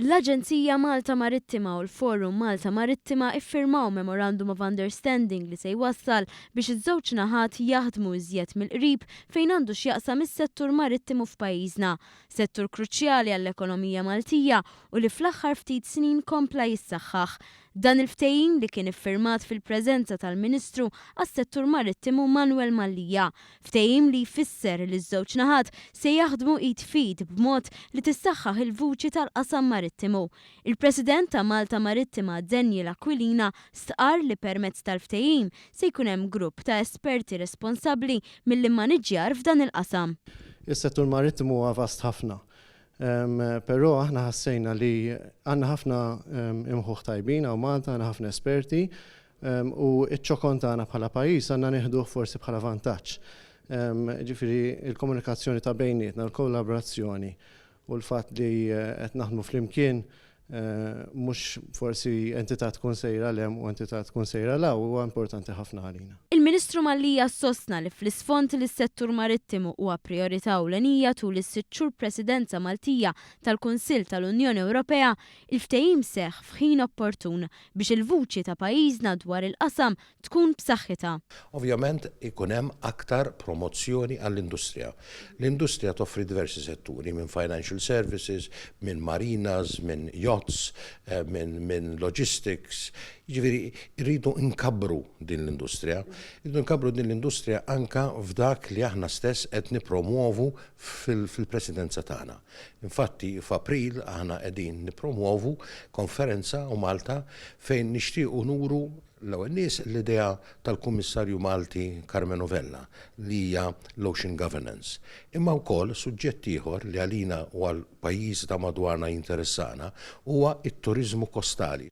L-Aġenzija Malta Marittima u l-Forum Malta Marittima iffirmaw Memorandum of Understanding li se jwassal biex iż-żewġ naħat jaħdmu iżjed mill-qrib fejn għandu x'jaqsam is-settur marittimu f'pajjiżna, settur kruċjali għall-ekonomija Maltija u li fl-aħħar ftit snin kompla jissaħħaħ. Dan il-ftehim li kien iffirmat fil-preżenza tal-Ministru għas-settur marittimu Manuel Mallija, ftehim li jfisser li ż-żewġ naħat se jaħdmu id fit b'mod li tissaħħaħ il-vuċi tal-qasam marittimu. Il-President ta' Malta Marittima Daniel Aquilina stqar li permezz tal-ftehim se jkun hemm grupp ta' esperti responsabbli mill-immaniġġjar f'dan il-qasam. Is-settur marittimu huwa vast ħafna. Però aħna ħassejna li għandna ħafna imħuħ tajbin għaw Malta, għandna ħafna esperti u iċ-ċokon tagħna bħala pajjiż għandna nieħduh forsi bħala vantaġġ. Ġifieri il-komunikazzjoni ta' bejnietna, l-kollaborazzjoni u l-fatt li qed naħdmu flimkien mhux forsi entità tkun sejra lem u entità tkun sejra la huwa importanti ħafna għalina. Il-Ministru Mallija sostna li fl-isfond li s-settur marittimu huwa priorità ewlenija tul is-sitt xhur Presidenza Maltija tal-Kunsill tal-Unjoni Ewropea, il-ftehim seħħ f'ħin opportun biex il-vuċi ta' pajjiżna dwar il-qasam tkun b'saħħitha. Ovvjament ikun hemm aktar promozzjoni għall-industrija. L-industrija toffri diversi setturi minn financial services, minn marinas, minn yachts, minn logistics. Ġifieri rridu nkabbru din l-industrija. Rridu nkabbru din l-industrija anka f'dak li aħna stess qed nippromuovu fil-presidenza tagħna. Infatti f'April aħna qegħdin nippromuovu konferenza u Malta fejn nixtiequ nuru l-ewwel nies l-idea tal-Kummissarju Malti Carmen Novella li hija l-Ocean Governance. Imma wkoll suġġett ieħor li għalina u għall pajjiż ta' madwarna jinteressana huwa t-turiżmu kostali.